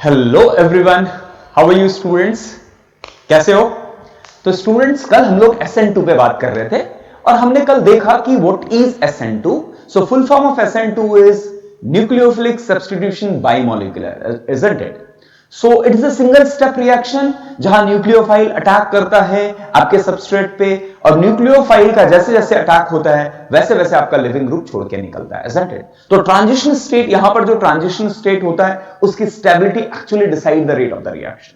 Hello everyone, how are you students? कैसे हो? तो स्टूडेंट्स, कल हम लोग SN2 पे बात कर रहे थे और हमने कल देखा कि what is SN2. So full form of SN2 is nucleophilic substitution bimolecular, isn't it? So it is a single step reaction जहां न्यूक्लियोफाइल अटैक करता है आपके सबस्ट्रेट पे, और न्यूक्लियोफाइल का जैसे जैसे अटैक होता है वैसे वैसे आपका लिविंग ग्रुप छोड़ के निकलता है, isn't it? तो ट्रांजिशन स्टेट, यहां पर जो ट्रांजिशन स्टेट होता है उसकी stability actually decide the rate of the reaction.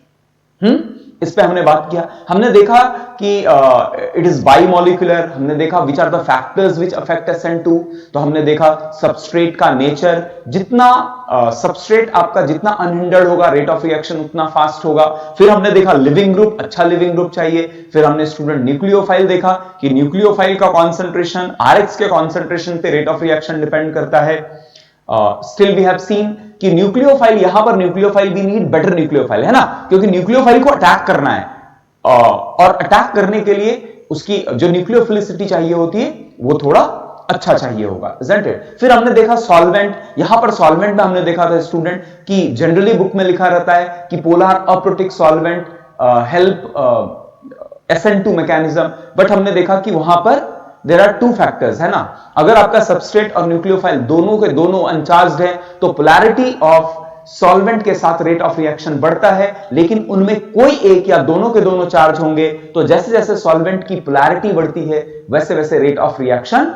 इस पे हमने बात किया. हमने देखा कि इट इज बाइमोलिकुलर. हमने देखा which are the factors which affect SN2. तो हमने देखा सबस्ट्रेट का नेचर, जितना सबस्ट्रेट आपका जितना अनहिंडर्ड होगा रेट ऑफ रिएक्शन उतना फास्ट होगा. फिर हमने देखा लिविंग ग्रुप, अच्छा लिविंग ग्रुप चाहिए. फिर हमने स्टूडेंट न्यूक्लियोफाइल देखा कि न्यूक्लियोफाइल का कॉन्सेंट्रेशन RH के कॉन्सेंट्रेशन पे रेट ऑफ रिएक्शन डिपेंड करता है. स्टिल वी हैव सीन कि न्यूक्लियोफाइल, यहां पर nucleophile we need better nucleophile, है ना, क्योंकि न्यूक्लियोफाइल को अटैक करना है और अटैक करने के लिए उसकी जो न्यूक्लियोफिलिसिटी चाहिए होती है वो थोड़ा अच्छा चाहिए होगा, isn't it? फिर हमने देखा सॉल्वेंट. यहां पर सॉल्वेंट में हमने देखा था स्टूडेंट कि जनरली बुक में लिखा रहता है कि polar aprotic solvent help SN2 mechanism, but हमने देखा कि वहां पर देयर आर टू फैक्टर्स, है ना. अगर आपका सबस्ट्रेट और न्यूक्लियोफाइल दोनों के दोनों अनचार्ज्ड है तो पोलैरिटी ऑफ सॉल्वेंट के साथ रेट ऑफ रिएक्शन बढ़ता है, लेकिन उनमें कोई एक या दोनों के दोनों चार्ज होंगे तो जैसे जैसे सॉल्वेंट की पोलैरिटी बढ़ती है वैसे वैसे रेट ऑफ रिएक्शन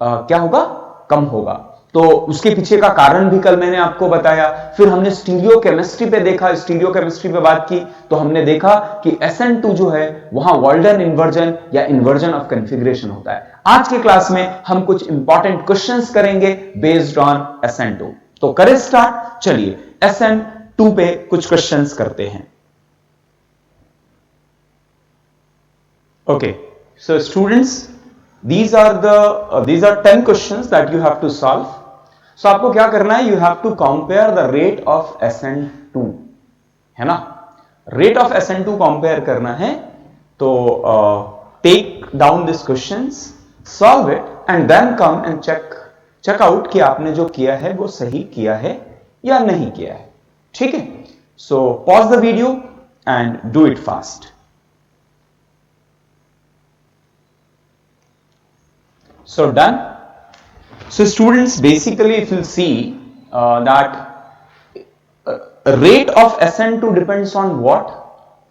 क्या होगा? कम होगा. तो उसके पीछे का कारण भी कल मैंने आपको बताया. फिर हमने स्टीरियोकेमिस्ट्री पे देखा, स्टीरियोकेमिस्ट्री पे बात की तो हमने देखा कि SN2 जो है वहां वाल्डन इन्वर्जन या इन्वर्जन ऑफ कॉन्फ़िगरेशन होता है. आज के क्लास में हम कुछ इंपॉर्टेंट क्वेश्चंस करेंगे बेस्ड ऑन SN2. तो करें स्टार्ट. चलिए SN2 पे कुछ क्वेश्चंस करते हैं. Okay, so students, these are 10 questions that you have to solve. So आपको क्या करना है? You have to compare the rate of SN2, है ना. rate of SN2 compare करना है. तो take down these questions, solve it and then come and check out कि आपने जो किया है वो सही किया है या नहीं किया है. ठीक है. So pause the video and do it fast. So done. So students, basically if you see that rate of SN2 depends on what?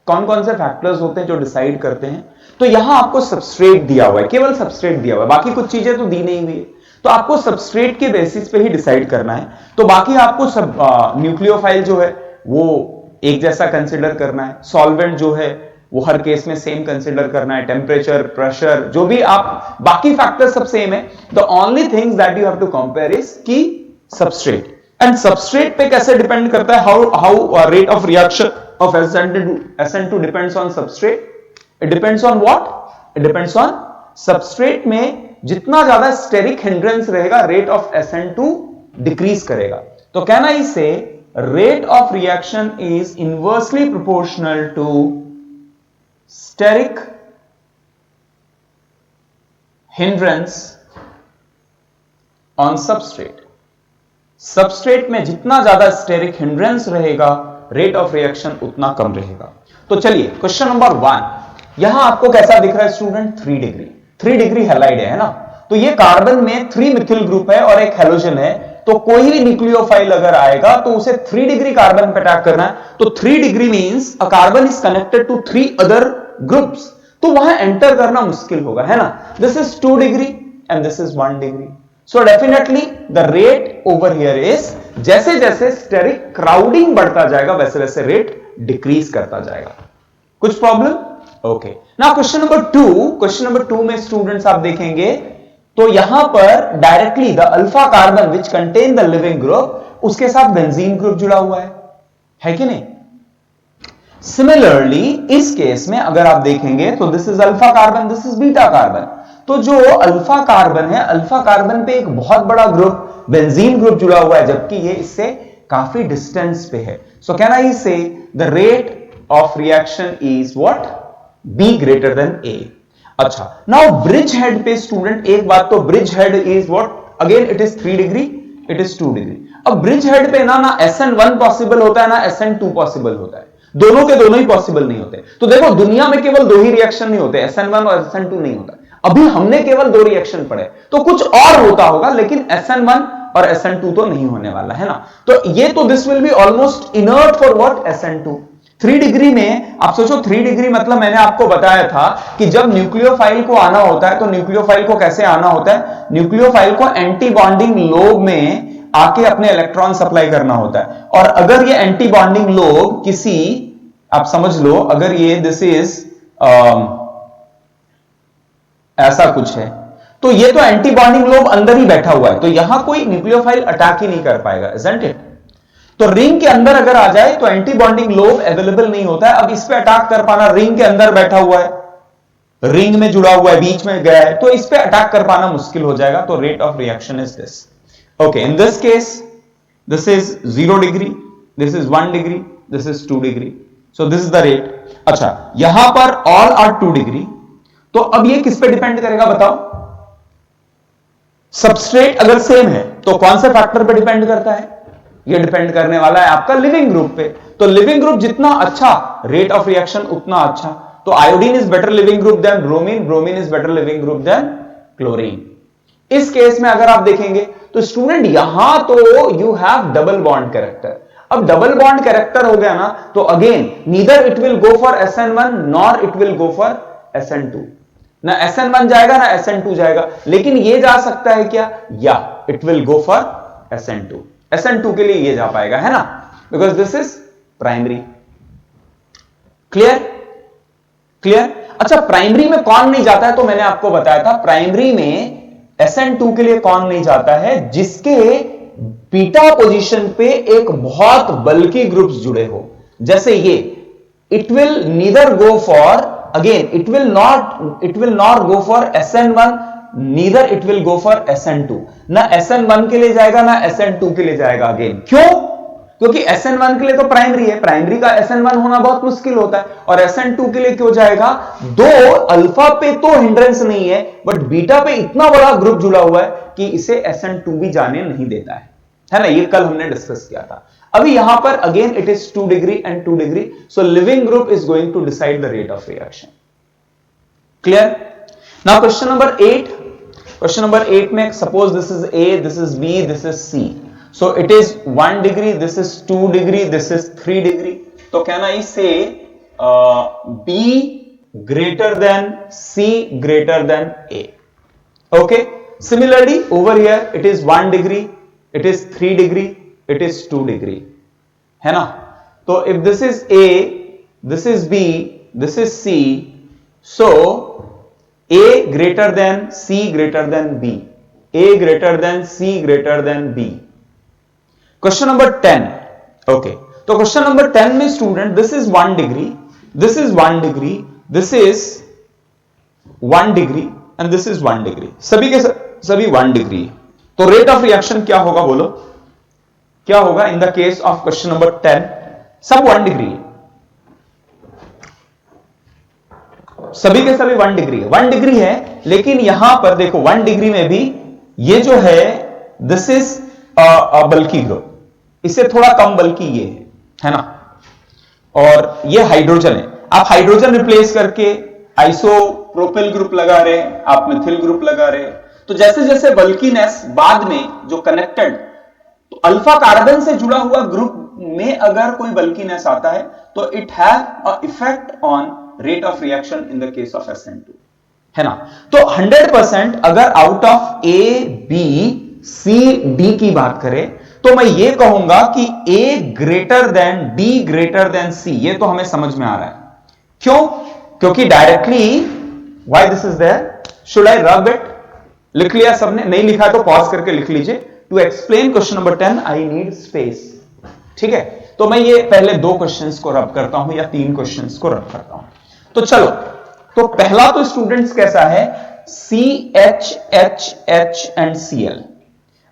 कौन कौन से फैक्टर्स होते हैं जो डिसाइड करते हैं? तो यहां आपको सबस्ट्रेट दिया हुआ है, केवल सबस्ट्रेट दिया हुआ है, बाकी कुछ चीजें तो दी नहीं हुई है. तो आपको सबस्ट्रेट के बेसिस पे ही डिसाइड करना है. तो बाकी आपको सब न्यूक्लियोफाइल जो है वो एक जैसा कंसिडर करना है. सॉल्वेंट जो है वो हर केस में सेम कंसिडर करना है. टेम्परेचर, प्रेशर, जो भी आप बाकी फैक्टर सब सेम है. The only things that you have to compare is की सबस्ट्रेट. एंड सबस्ट्रेट पे कैसे डिपेंड करता है? How rate of reaction of SN2 depends on substrate. It depends on what? It depends on substrate में जितना ज्यादा steric hindrance रहेगा rate of SN2 decrease करेगा. तो can I say rate of reaction is inversely proportional to steric hindrance on substrate. Substrate में जितना ज्यादा steric hindrance रहेगा रेट ऑफ रिएक्शन उतना कम रहेगा. तो चलिए क्वेश्चन नंबर 1. यहां आपको कैसा दिख रहा है स्टूडेंट? 3 डिग्री हैलाइड है ना. तो ये कार्बन में 3 मिथिल ग्रुप है और एक हैलोजन है. तो कोई भी न्यूक्लियोफाइल अगर आएगा तो उसे 3 डिग्री कार्बन पे अटैक करना है. तो 3 degree means a carbon is connected to 3 other groups. तो वहां एंटर करना मुश्किल होगा, है ना. This is 2 degree and this is 1 degree. So definitely the rate over here is, जैसे जैसे स्टेरिक क्राउडिंग बढ़ता जाएगा वैसे वैसे रेट डिक्रीज करता जाएगा. कुछ problem? Okay. Now question number 2. Question number 2 में स्टूडेंट्स आप देखेंगे तो यहां पर directly the alpha carbon which contain the leaving group, उसके साथ बेंजीन ग्रुप जुड़ा हुआ है कि नहीं. सिमिलरली इस केस में अगर आप देखेंगे तो this is alpha carbon, this is beta carbon. तो जो अल्फा कार्बन है, अल्फा कार्बन पे एक बहुत बड़ा ग्रुप बेंजीन ग्रुप जुड़ा हुआ है, जबकि ये इससे काफी डिस्टेंस पे है. सो कैन आई से the rate of reaction is what? B greater than A. अच्छा, नाउ ब्रिज हेड पे स्टूडेंट एक बात, तो bridge head is what? Again it is 3 degree it is 2 degree. अब ब्रिज हेड पे ना SN1 पॉसिबल होता है ना SN2 पॉसिबल होता है, दोनों के दोनों ही पॉसिबल नहीं होते। तो देखो दुनिया में केवल दो ही रिएक्शन नहीं होते, SN1 और SN2 नहीं होता। अभी हमने केवल दो रिएक्शन पढ़े, तो कुछ और होता होगा, लेकिन SN1 और SN2 तो नहीं होने वाला है ना। तो ये तो this will be almost inert for what SN2। 3 degree में आप सोचो, 3 डिग्री मतलब मैंने आपको बताया था कि जब न्यूक्लियोफाइल को आना होता है तो न्यूक्लियोफाइल को कैसे आना होता है, न्यूक्लियोफाइल को एंटी बॉन्डिंग लोब में आके अपने इलेक्ट्रॉन सप्लाई करना होता है। और अगर ये एंटी बॉन्डिंग लोब किसी, आप समझ लो अगर ये दिस इज ऐसा कुछ है, तो ये तो एंटी बॉन्डिंग लोब अंदर ही बैठा हुआ है, तो यहां कोई न्यूक्लियोफाइल अटैक ही नहीं कर पाएगा, isn't it? तो रिंग के अंदर अगर आ जाए तो एंटी बॉन्डिंग लोब अवेलेबल नहीं होता है। अब इस पे अटैक कर पाना, रिंग के अंदर बैठा हुआ है, रिंग में जुड़ा हुआ है, बीच में गया है, तो इस पे अटैक कर पाना मुश्किल हो जाएगा। तो rate of reaction is this. Okay, in this case this is 0 degree, this is 1 degree, this is 2 degree, so this is the rate. अच्छा, यहां पर ऑल आर 2 डिग्री, तो अब ये किस पे डिपेंड करेगा बताओ? सबस्ट्रेट अगर सेम है तो कौन से फैक्टर पे डिपेंड करता है? ये डिपेंड करने वाला है आपका लिविंग ग्रुप पे। तो लिविंग ग्रुप जितना अच्छा, रेट ऑफ रिएक्शन उतना अच्छा। तो iodine is better leaving group than bromine, bromine is better leaving group than chlorine. इस केस में अगर आप देखेंगे तो स्टूडेंट यहां तो you have double bond character. अब डबल बॉन्ड कैरेक्टर हो गया ना, तो again neither it will go for SN1 nor it will go for SN2। ना SN1 जाएगा ना SN2 जाएगा, लेकिन ये जा सकता है क्या? या it will go for SN2। SN2 के लिए ये जा पाएगा, है ना, because this is primary. Clear? Clear? अच्छा, प्राइमरी में कौन नहीं जाता है? तो मैंने आपको बताया था प्राइमरी में SN2 के लिए कौन नहीं जाता है? जिसके बीटा पोजीशन पे एक बहुत बल्कि ग्रुप्स जुड़े हो, जैसे ये। It will neither go for, again it will not go for SN1, neither it will go for SN2। ना SN1 के लिए जाएगा ना SN2 के लिए जाएगा। अगेन क्यों? क्योंकि SN1 के लिए तो प्राइमरी है, प्राइमरी का SN1 होना बहुत मुश्किल होता है। और SN2 के लिए क्यों जाएगा? दो अल्फा पे तो हिंड्रेंस नहीं है, बट बीटा पे इतना बड़ा ग्रुप जुड़ा हुआ है कि इसे SN2 भी जाने नहीं देता है ना। ये कल हमने डिस्कस किया था। अभी यहां पर again it is 2 degree and 2 degree, so leaving group is going to decide the rate of reaction. Clear? Now question number 8। Question number 8 में suppose this is A, this is B, this is C, so it is 1 degree, this is 2 degree, this is 3 degree. तो can I say B greater than C greater than A? Okay, similarly over here it is 1 degree, it is 3 degree, it is 2 degree, है ना। तो if this is A, this is B, this is C, so A greater than C greater than B, A greater than C greater than B। Question number 10। Okay, तो question number 10 में student this is 1 degree, this is 1 degree, this is 1 degree and this is 1 degree, सभी के सभी 1 degree. तो rate of reaction क्या होगा बोलो? क्या होगा in the case of question number 10? सब 1 डिग्री है, सभी के सभी 1 डिग्री है। 1 डिग्री है, लेकिन यहां पर देखो 1 डिग्री में भी ये जो है दिस इज बल्कि ग्रुप, इससे थोड़ा कम बल्कि ये है ना। और ये हाइड्रोजन है, आप हाइड्रोजन रिप्लेस करके आइसोप्रोपिल ग्रुप लगा रहे हैं, आप मिथिल ग्रुप लगा रहे हैं। तो जैसे जैसे बल्कीनेस बाद में जो कनेक्टेड, तो अल्फा कार्बन से जुड़ा हुआ ग्रुप में अगर कोई बल्कीनेस आता है तो it have a effect on rate of reaction in the case of SN2, है ना। तो 100% अगर out of A, B, C, D की बात करें तो मैं ये कहूंगा कि A greater than D greater than C। ये तो हमें समझ में आ रहा है। क्यों? क्योंकि directly why this is there, should I rub it? लिख लिया सबने? नहीं लिखा तो पॉज करके लिख लीजिए। To explain question number 10 I need space. ठीक है, तो मैं ये पहले 2 क्वेश्चंस को रब करता हूं या 3 क्वेश्चंस को रब करता हूं। तो चलो, तो पहला तो स्टूडेंट्स कैसा है, CH, H, H and Cl।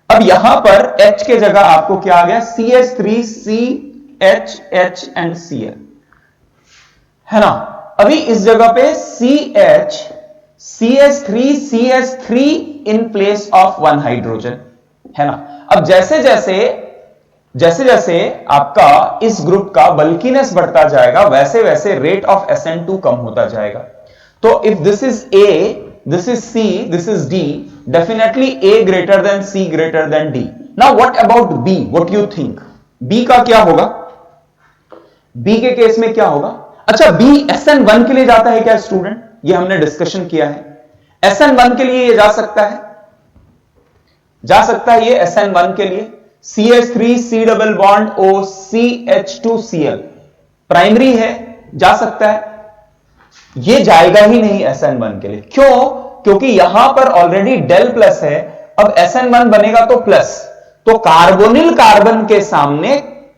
अब यहां पर H के जगह आपको क्या आ गया, CH3, CH, H and Cl, है ना। अभी इस जगह पे CH, CH3, CH3 in place of 1 hydrogen, है ना। अब जैसे जैसे आपका इस ग्रुप का बल्कीनेस बढ़ता जाएगा वैसे वैसे रेट ऑफ SN2 कम होता जाएगा। तो if this is A, this is C, this is D, definitely A greater than C greater than D। Now what about B? What you think B का क्या होगा? B के केस में क्या होगा? अच्छा, B SN1 के लिए जाता है क्या स्टूडेंट? ये हमने डिस्कशन किया है। SN1 के लिए ये जा सकता है ये SN1 के लिए। CH3 C double bond O CH2Cl primary है, जा सकता है। ये जाएगा ही नहीं SN1 के लिए। क्यों? क्योंकि यहां पर ऑलरेडी डेल प्लस है, अब SN1 बनेगा तो प्लस, तो कार्बोनिल कार्बन के सामने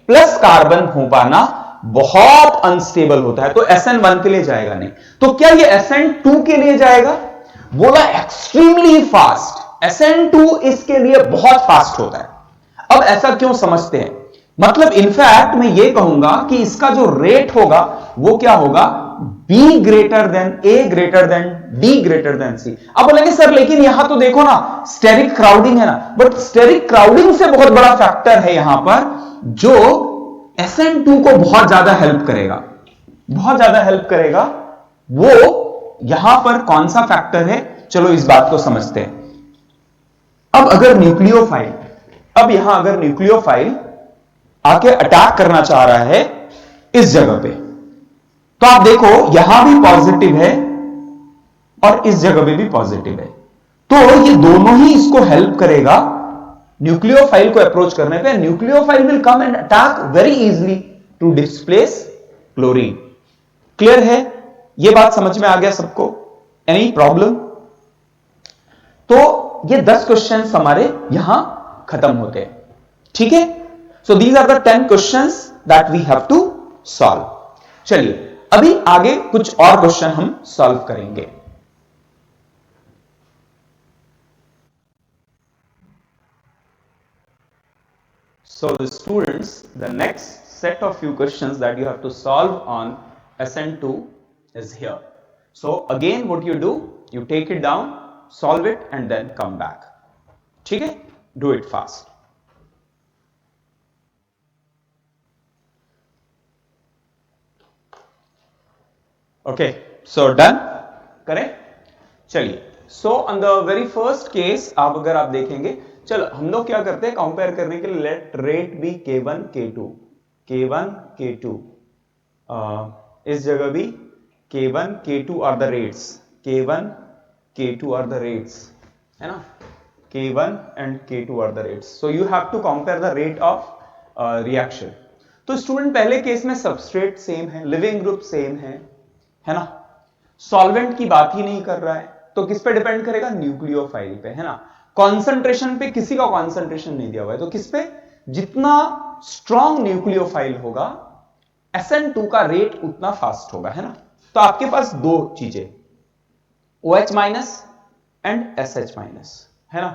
प्लस कार्बन हो पाना बहुत अनस्टेबल होता है, तो SN1 के लिए जाएगा नहीं। तो क्या ये SN2 के लिए जाएगा? बोला एक्सट्रीमली फास्ट। SN2 इसके लिए बहुत फास्ट होता है। अब ऐसा क्यों समझते हैं? मतलब इनफैक्ट मैं ये कहूंगा कि इसका जो रेट होगा वो क्या होगा? B greater than A greater than D greater than C। अब बोलेंगे सर लेकिन यहां तो देखो ना स्टेरिक क्राउडिंग है ना, बट स्टेरिक क्राउडिंग से बहुत बड़ा फैक्टर है यहां पर जो SN2 को बहुत ज्यादा हेल्प करेगा, वो यहां पर कौन सा फैक्टर है? चलो इस बात को समझते हैं। अब अगर न्यूक्लियोफाइल आके अटैक करना चाह रहा है इस जगह पे, तो आप देखो यहां भी पॉजिटिव है और इस जगह पे भी पॉजिटिव है, तो ये दोनों ही इसको हेल्प करेगा न्यूक्लियोफाइल को अप्रोच करने पे। Nucleophile will come and attack very easily to displace chlorine. Clear है? ये बात समझ में आ गया सबको? Any problem? तो ये 10 क्वेश्चंस हमारे यहां खत्म होते हैं, ठीक है? So these are the 10 questions that we have to solve. चलिए अभी आगे कुछ और क्वेश्चन हम सॉल्व करेंगे। So the students, the next set of few questions that you have to solve on SN2 is here. So again what you do, you take it down, solve it and then come back. ठीक है? Do it fast. Okay, so done? Correct? चलिए, so on the very first case आप अगर आप देखेंगे, चलो हम लोग क्या करते हैं कंपेयर करने के लिए, late rate B K1 K2, K1 K2, इस जगह भी K1 K2 are the rates, K1 K2 are the rates, है ना? K1 and K2 are the rates, so you have to compare the rate of reaction. तो student पहले case में substrate same है, leaving group same है ना? Solvent की बात ही नहीं कर रहा है, तो किस पे डिपेंड करेगा? न्यूक्लियोफाइल पे, है ना? कॉन्सेंट्रेशन पे किसी का कॉन्सेंट्रेशन नहीं दिया हुआ है, तो किस पे? जितना स्ट्रॉन्ग न्यूक्लियोफाइल होगा SN2 का रेट उतना फास्ट होगा, है ना? तो आपके पास दो चीजें OH minus and SH minus, है ना?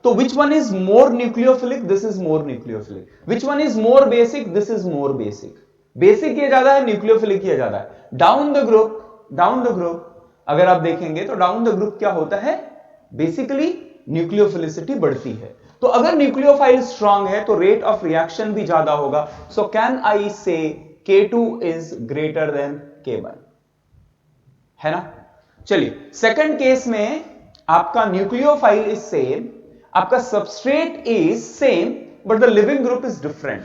तो which one is more nucleophilic? This is more nucleophilic. Which one is more basic? This is more basic. Basic ये ज्यादा है, न्यूक्लियोफिलिक ये ज्यादा है। डाउन द ग्रुप अगर आप देखेंगे तो डाउन द ग्रुप क्या होता है? बेसिकली न्यूक्लियोफिलिसिटी बढ़ती है। तो अगर न्यूक्लियोफाइल स्ट्रांग है तो रेट ऑफ रिएक्शन भी ज्यादा होगा। सो कैन आई से K2 is greater than K1, है ना? चलिए सेकंड केस में आपका न्यूक्लियोफाइल इज सेम, आपका substrate is same, but the living group is different,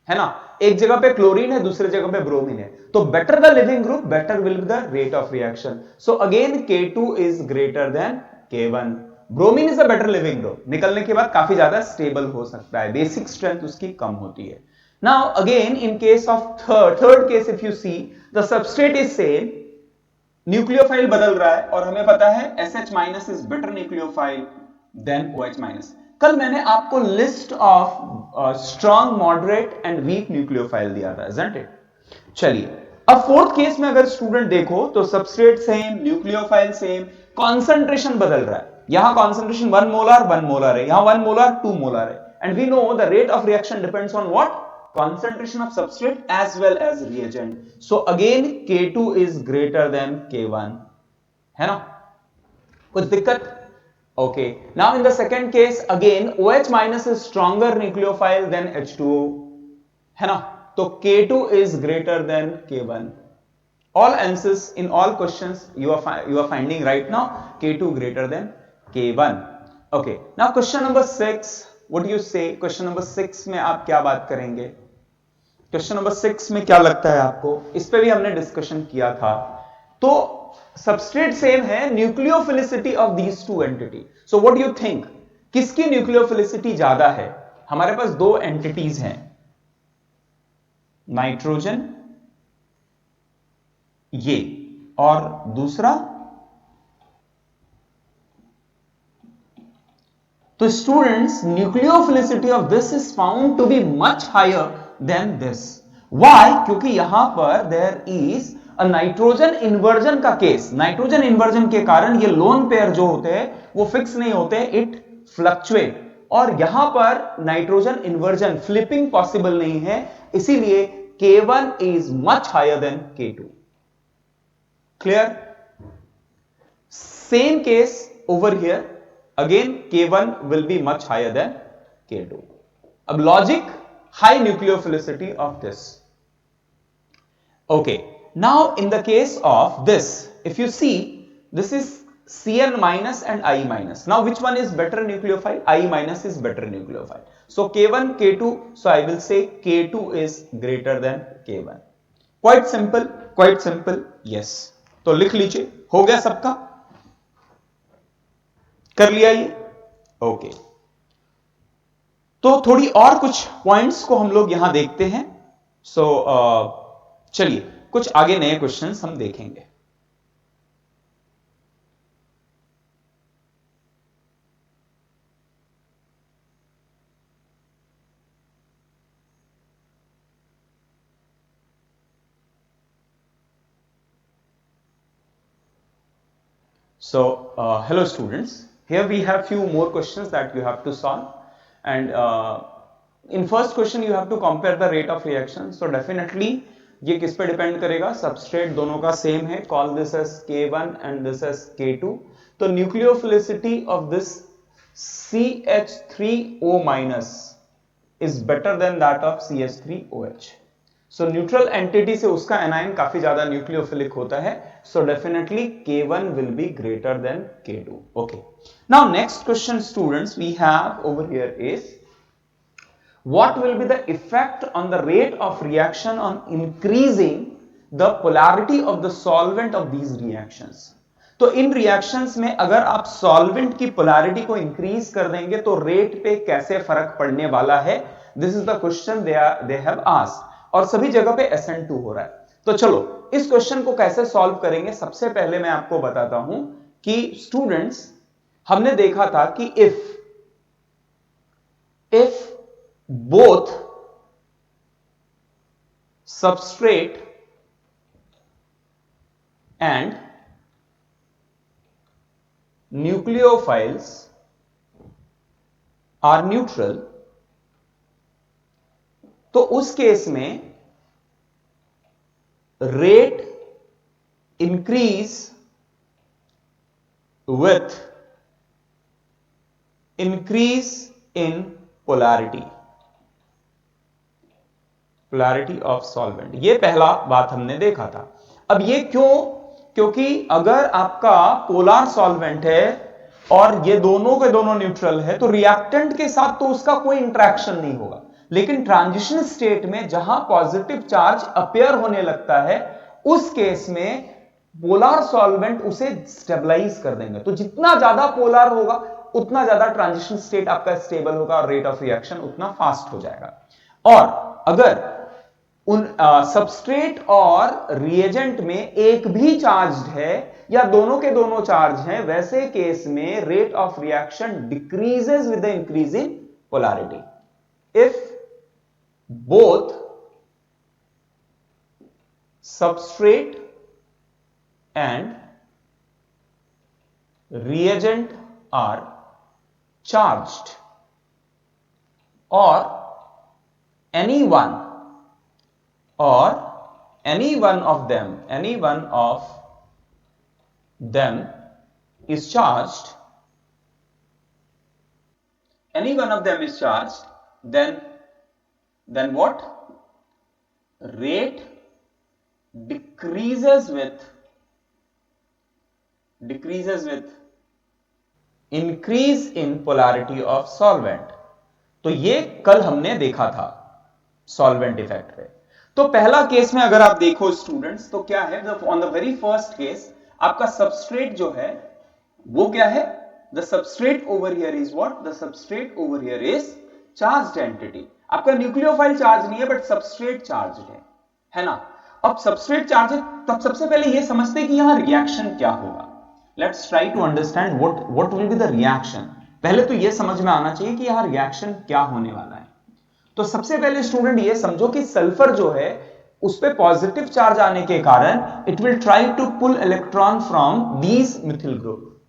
है ना? एक जगह पे क्लोरीन है, दूसरे जगह पे ब्रोमीन है, तो better the leaving group, better will be the rate of reaction. So again K2 is greater than K1। Bromine is a better leaving group, निकलने के बाद काफी ज्यादा स्टेबल हो सकता है, बेसिक स्ट्रेंथ उसकी कम होती है। Now again in case of third case, if you see the substrate is same, nucleophile बदल रहा है और हमें पता है SH minus is better nucleophile than OH minus. कल मैंने आपको list of strong, moderate and weak nucleophile दिया था, isn't it? चलिए अब फोर्थ केस में अगर स्टूडेंट देखो तो substrate same, nucleophile same, concentration बदल रहा है। यहां कॉन्सेंट्रेशन 1 मोलर है, यहां 1 मोलर 2 मोलर है, and we know the rate of reaction depends on what? concentration of substrate as well as reagent. So again K2 is greater than K1, है ना? कुछ दिक्कत? Okay. Now in the second case, again OH minus is stronger nucleophile than H2O, है ना? तो K2 is greater than K1. All answers in all questions you are finding right now K2 greater than K1. Okay. Now question number 6. What do you say? Question number 6 में आप क्या बात करेंगे? Question number 6 में क्या लगता है आपको? इस पे भी हमने डिस्कशन किया था. तो सबस्ट्रेट सेम है, nucleophilicity of these two entity. So what do you think, किसकी न्यूक्लियोफिलिसिटी ज्यादा है? हमारे पास दो एंटिटीज हैं, नाइट्रोजन ये और दूसरा. तो students, nucleophilicity of this is found to be much higher than this. Why? क्योंकि यहां पर there is a nitrogen inversion का केस. नाइट्रोजन इन्वर्जन के कारण ये लोन पेयर जो होते हैं वो फिक्स नहीं होते, इट फ्लक्चुएट. और यहां पर नाइट्रोजन इन्वर्जन फ्लिपिंग पॉसिबल नहीं है, इसीलिए K1 is much higher than K2. Clear? Same case over here. Again, K1 will be much higher than K2. अब logic, high nucleophilicity of this. Okay. Now, in the case of this, if you see, this is Cn minus and I minus. Now, which one is better nucleophile? I minus is better nucleophile. So, K1, K2. So, I will say K2 is greater than K1. Quite simple. Quite simple. Yes. तो लिख लीजिए. हो गया सबका? कर लिया ये? Okay. तो थोड़ी और कुछ पॉइंट्स को हम लोग यहां देखते हैं. सो चलिए कुछ आगे नए क्वेश्चंस हम देखेंगे. So, hello students. Here we have few more questions that you have to solve, and in first question you have to compare the rate of reaction. So definitely ये किस पे डिपेंड करेगा? सबस्ट्रेट दोनों का same है. Call this as K1 and this as K2. तो nucleophilicity of this CH3O minus is better than that of CH3OH. So neutral entity से उसका एनायन काफी ज्यादा न्यूक्लियोफिलिक होता है. So definitely K1 will be greater than K2. Okay. Now next question students we have over here is what will be the effect on the rate of reaction on increasing the polarity of the solvent of these reactions. तो इन reactions में अगर आप solvent की polarity को increase कर देंगे तो rate पे कैसे फर्क पड़ने वाला है? This is the question they have asked. और सभी जगह पे SN2 हो रहा है. तो चलो इस क्वेश्चन को कैसे सॉल्व करेंगे. सबसे पहले मैं आपको बताता हूं कि स्टूडेंट्स, हमने देखा था कि if both substrate and nucleophiles are neutral, तो उस केस में rate increase with increase in polarity of solvent. ये पहला बात हमने देखा था. अब ये क्यों? क्योंकि अगर आपका पोलर सॉल्वेंट है और ये दोनों के दोनों न्यूट्रल है तो रिएक्टेंट के साथ तो उसका कोई इंटरेक्शन नहीं होगा. लेकिन ट्रांजिशन स्टेट में जहां पॉजिटिव चार्ज अपेयर होने लगता है उस केस में पोलर सॉल्वेंट उसे स्टेबलाइज कर देंगे. तो जितना ज्यादा पोलर होगा उतना ज्यादा ट्रांजिशन स्टेट आपका स्टेबल होगा और रेट ऑफ रिएक्शन उतना फास्ट हो जाएगा. और अगर उन सबस्ट्रेट और रिएजेंट में एक भी चार्ज है या दोनों के दोनों चार्ज हैं, वैसे केस में rate of reaction decreases with the increase in polarity. If both substrate and reagent are charged or any one of them is charged, any one of them is charged, then what? Rate decreases with increase in polarity of solvent. तो ये कल हमने देखा था solvent effect पे। तो पहला case में अगर आप देखो स्टूडेंट्स, तो क्या है, on the very first case आपका सबस्ट्रेट जो है वो क्या है, the substrate over here is what, the substrate over here is charged entity. आपका न्यूक्लियोफाइल चार्ज नहीं है बट सबस्ट्रेट चार्ज्ड है ना। अब सबस्ट्रेट चार्ज है, तब सबसे पहले ये समझते हैं कि यहां रिएक्शन क्या होगा। Let's try to understand what will be the reaction. पहले तो ये समझ में आना चाहिए कि यहां रिएक्शन क्या होने वाला है। तो सबसे पहले स्टूडेंट ये समझो कि सल्फर जो है उस पे पॉजिटिव चार्ज आने के कारण it will try to pull electron from these methyl group,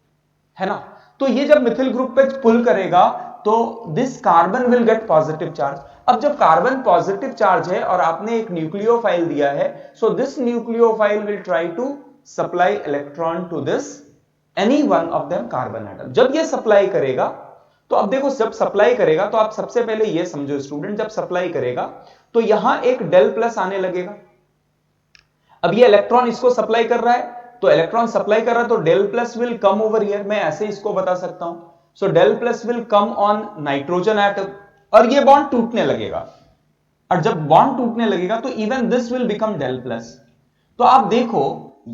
है ना। तो ये जब मिथिल ग्रुप पे पुल करेगा तो this carbon will get positive charge. अब जब कार्बन पॉजिटिव चार्ज है और आपने एक न्यूक्लियोफाइल दिया है, so this nucleophile will try to supply electron to this any one of them carbon atom. जब ये सप्लाई करेगा, तो अब देखो जब सप्लाई करेगा तो आप सबसे पहले ये समझो स्टूडेंट, जब सप्लाई करेगा तो यहां एक डेल प्लस आने लगेगा। अब ये इलेक्ट्रॉन इसको सप्लाई कर रहा है, तो इलेक्ट्रॉन सप्लाई कर रहा है तो del plus will come over here. मैं ऐसे इसको बता सकता हूं, so del plus will come on nitrogen atom और ये बॉन्ड टूटने लगेगा। और जब बॉन्ड टूटने लगेगा तो even this will become del plus. तो आप देखो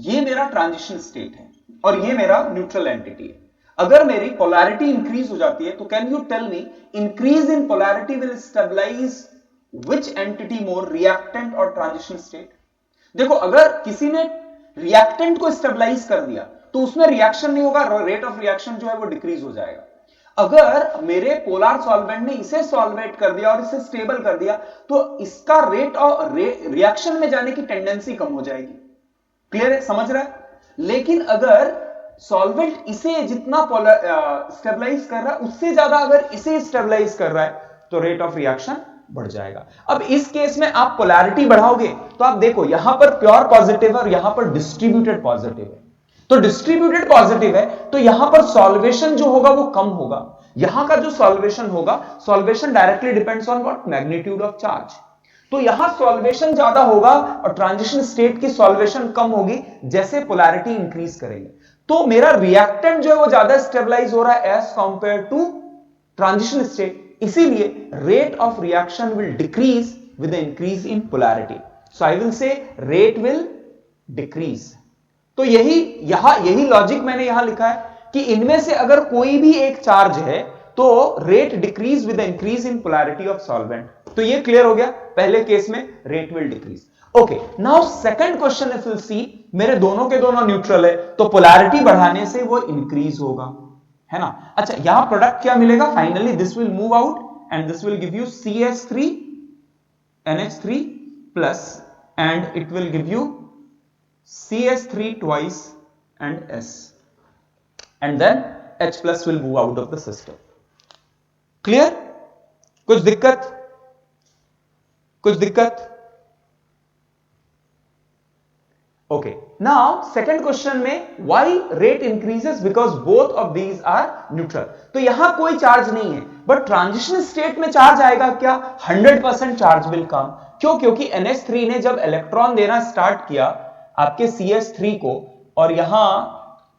ये मेरा ट्रांजिशन स्टेट है और ये मेरा न्यूट्रल एंटिटी है। अगर मेरी पोलैरिटी इंक्रीज हो जाती है तो can you tell me increase in polarity will stabilize which entity more, reactant और ट्रांजिशन स्टेट? देखो अगर किसी ने रिएक्टेंट को स्टेबलाइज कर दिया तो उसमें रिएक्शन नहीं होगा, रेट ऑफ रिएक्शन जो है वो डिक्रीज हो जाएगा। अगर मेरे पोलर सॉल्वेंट ने इसे सॉल्वेट कर दिया और इसे स्टेबल कर दिया तो इसका रेट ऑफ रिएक्शन में जाने की टेंडेंसी कम हो जाएगी। क्लियर है, समझ रहा है? लेकिन अगर सॉल्वेंट इसे जितना स्टेबलाइज कर रहा है उससे ज्यादा अगर इसे स्टेबलाइज कर रहा है तो रेट ऑफ रिएक्शन बढ़ जाएगा। अब इस केस में आप पोलैरिटी बढ़ाओगे तो आप देखो यहां पर प्योर पॉजिटिव और यहां पर डिस्ट्रीब्यूटेड पॉजिटिव है। तो डिस्ट्रीब्यूटेड पॉजिटिव है तो यहां पर सॉल्वेशन जो होगा वो कम होगा। यहां का जो सॉल्वेशन होगा, solvation directly depends on what, magnitude of charge. तो यहां सॉल्वेशन ज्यादा होगा और ट्रांजिशन स्टेट की सॉल्वेशन कम होगी जैसे पोलैरिटी इंक्रीज करेंगे। तो मेरा रिएक्टेंट जो है वो ज्यादा स्टेबलाइज हो रहा है as compare to transition state, इसीलिए rate of reaction will decrease with the increase in polarity. So I will say rate will decrease. तो यही लॉजिक मैंने यहां लिखा है कि इनमें से अगर कोई भी एक चार्ज है तो rate decrease with the increase in polarity of solvent. तो ये क्लियर हो गया, पहले केस में rate will decrease. Okay, now second question if you see, मेरे दोनों के दोनों न्यूट्रल है तो पोलैरिटी बढ़ाने से वो इंक्रीज होगा, है ना। अच्छा, यहां प्रोडक्ट क्या मिलेगा, finally this will move out and this will give you CH3 NH3 plus and it will give you CH3 twice and S, and then H plus will move out of the system. Clear? कुछ दिक्कत? Okay. Now second question में why rate increases because both of these are neutral. तो यहां कोई charge नहीं है but transition state में charge आएगा क्या, 100% चार्ज विल कम। क्यों? क्योंकि NH3 ने जब इलेक्ट्रॉन देना स्टार्ट किया आपके CH3 को और यहां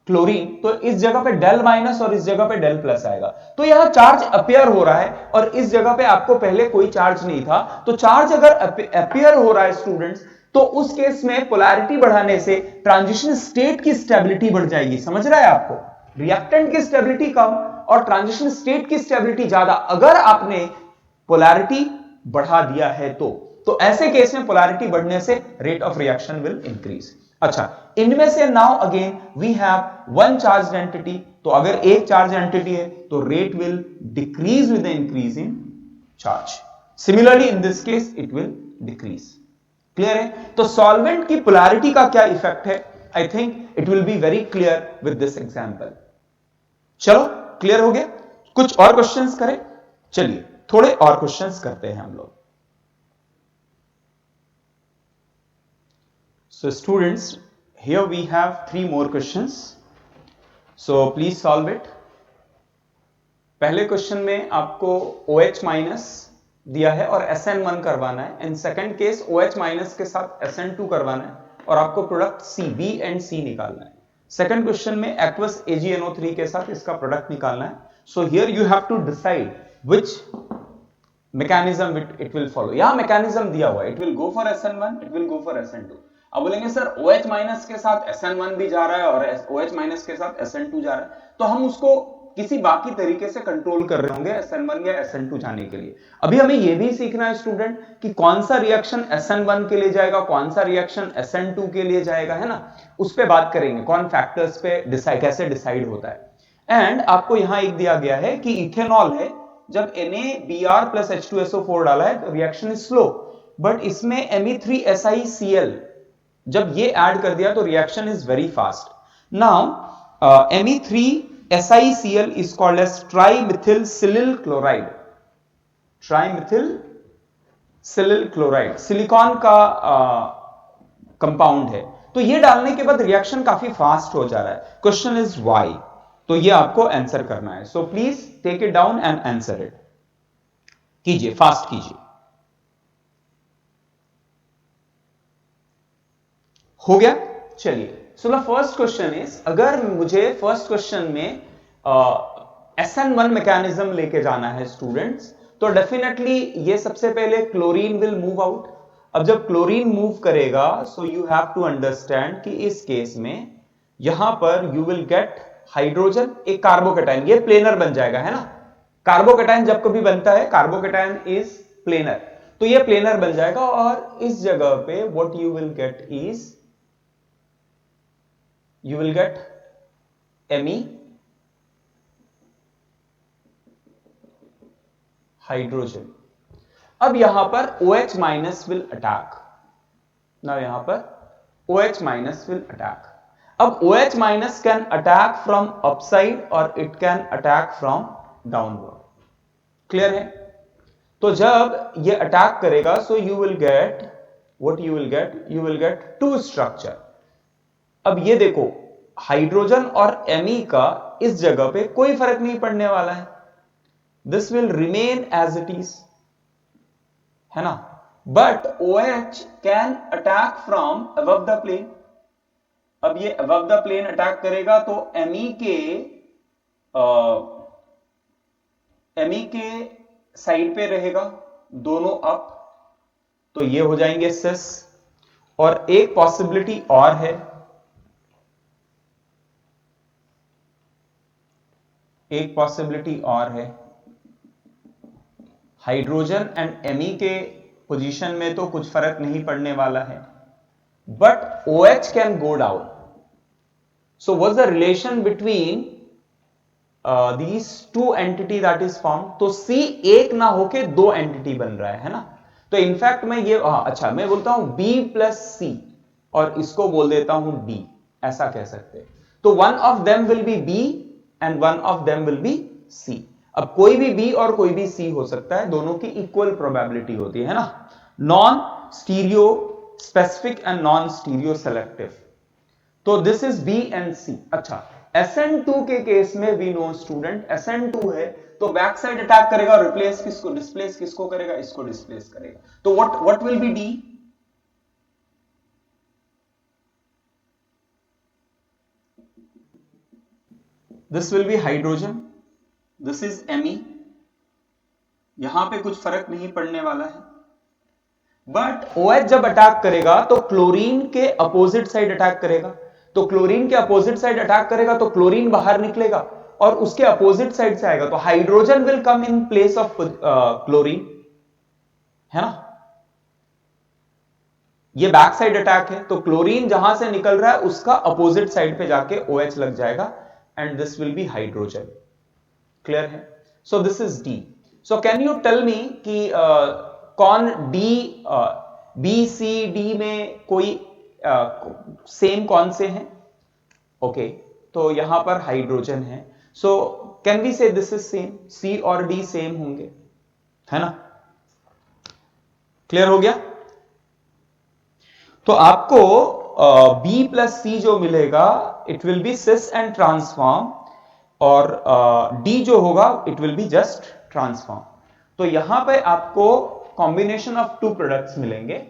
क्लोरीन, तो इस जगह पे डेल माइनस और इस जगह पे डेल प्लस आएगा। तो यहां चार्ज अपियर हो रहा है और इस जगह पे आपको पहले कोई चार्ज नहीं था। तो चार्ज अगर अपियर हो रहा है स्टूडेंट्स, तो उस केस में पोलैरिटी बढ़ाने से ट्रांजिशन स्टेट की स्टेबिलिटी बढ़ जाएगी। समझ रहा है आपको? रिएक्टेंट की स्टेबिलिटी कम और ट्रांजिशन स्टेट की स्टेबिलिटी ज्यादा अगर आपने पोलैरिटी बढ़ा दिया है तो ऐसे केस में पोलैरिटी बढ़ने से rate of reaction will increase. अच्छा, इनमें से now again we have one charge entity, तो अगर एक चार्ज एंटिटी है तो rate will decrease with the increase in charge. Similarly in this case it will decrease. Clear है? तो सॉल्वेंट की पोलैरिटी का क्या इफेक्ट है, I think it will be very clear with this example. चलो, clear हो गया? कुछ और क्वेश्चंस करें? चलिए थोड़े और क्वेश्चंस करते हैं हम लोग। So students, here we have 3 more questions. So please solve it. पहले क्वेश्चन में आपको OH माइनस दिया है और SN1 करवाना है। In second case OH minus के साथ SN2 करवाना है और आपको product C, B and C निकालना है। सेकंड क्वेश्चन में एक्वस AgNO3 के साथ इसका प्रोडक्ट निकालना है। So here you have to decide which mechanism it will follow. यहां मैकेनिज्म दिया हुआ है, it will go for SN1, it will go for SN2। अब बोलेंगे सर OH माइनस के साथ SN1 भी जा रहा है और OH माइनस के साथ SN2 जा रहा है, तो हम उसको किसी बाकी तरीके से कंट्रोल कर रहे होंगे SN1 या SN2 जाने के लिए। अभी हमें यह भी सीखना है स्टूडेंट कि कौन सा रिएक्शन SN1 के लिए जाएगा, कौन सा रिएक्शन SN2 के लिए जाएगा, है ना, उस पे बात करेंगे, कौन फैक्टर्स पे कैसे डिसाइड होता है। एंड आपको यहां एक दिया गया है कि इथेनॉल है, जब NaBr प्लस H2SO4 डाला है तो रिएक्शन इज स्लो, बट इसमें Me3SiCl जब ये ऐड कर दिया तो reaction is very fast. Now Me3SiCl is called as trimethylsilyl chloride। trimethylsilyl chloride silicon का कंपाउंड है, तो ये डालने के बाद रिएक्शन काफी फास्ट हो जा रहा है। क्वेश्चन इज व्हाई, तो ये आपको आंसर करना है। So please take it down and answer it. कीजिए, फास्ट कीजिए। हो गया? चलिए, so the first question is, अगर मुझे फर्स्ट क्वेश्चन में SN1 मैकेनिज्म लेके जाना है स्टूडेंट्स, तो डेफिनेटली ये सबसे पहले क्लोरीन विल मूव आउट। अब जब क्लोरीन मूव करेगा, so you have to understand कि इस केस में यहां पर यू विल गेट हाइड्रोजन, एक कार्बोकेटाइन, ये प्लेनर बन जाएगा, है ना। कार्बोकेटाइन जब कभी बनता है, कार्बोकेटाइन इज प्लेनर, तो ये प्लेनर बन जाएगा और इस जगह पे what you will get is, you will get Me hydrogen. अब यहां पर OH minus will attack. Now यहां पर OH माइनस विल अटैक। अब OH minus can attack from upside और it can attack from downward. Clear है? तो जब ये अटैक करेगा, so you will get what you will get, you will get two structure. अब ये देखो, हाइड्रोजन और Me का इस जगह पे कोई फर्क नहीं पड़ने वाला है, this will remain as it is, है ना। But OH can attack from above the plane. अब ये अबव द प्लेन अटैक करेगा तो Me के साइड पे रहेगा, दोनों अप, तो ये हो जाएंगे सिस। और एक पॉसिबिलिटी और है, एक पॉसिबिलिटी और है, हाइड्रोजन एंड Me के पोजीशन में तो कुछ फर्क नहीं पड़ने वाला है, but OH can go down. So what's the relation between these two entity that is form? तो C एक ना होके दो एंटिटी बन रहा है ना। तो इनफैक्ट मैं ये अच्छा मैं बोलता हूं B प्लस C और इसको बोल देता हूं D, ऐसा कह सकते हैं। तो one of them will be B and one of them will be C। अब कोई भी B और कोई भी C हो सकता है, दोनों की इक्वल प्रोबेबिलिटी होती है ना। Non stereo specific and non stereo selective, तो this is B and C। अच्छा, SN2 के केस में वी नो स्टूडेंट, SN2 है तो बैक साइड अटैक करेगा और रिप्लेस किसको, डिस्प्लेस किसको करेगा, इसको डिस्प्लेस करेगा। तो what will B D? This will be hydrogen, this is Me। यहां पे कुछ फर्क नहीं पड़ने वाला है, बट OH जब अटैक करेगा तो क्लोरीन के अपोजिट साइड अटैक करेगा। तो क्लोरीन के अपोजिट साइड अटैक करेगा तो क्लोरीन बाहर निकलेगा और उसके अपोजिट साइड से आएगा, तो hydrogen will come in place of chlorine, है ना। ये बैक साइड अटैक है, तो क्लोरीन जहां से निकल रहा है उसका अपोजिट साइड पे जाके OH लग जाएगा and this will be hydrogen. Clear है? So this is D। So can you tell me कि कौन B C D में कोई सेम कौन से हैं? ओके, तो यहां पर हाइड्रोजन है, सो कैन वी से दिस इज सेम, C और D सेम होंगे, है ना। क्लियर हो गया? तो आपको B प्लस C जो मिलेगा, it will be cis and trans form, और डी जो होगा it will be just trans form. तो यहां पे आपको कॉम्बिनेशन ऑफ टू प्रोडक्ट्स मिलेंगे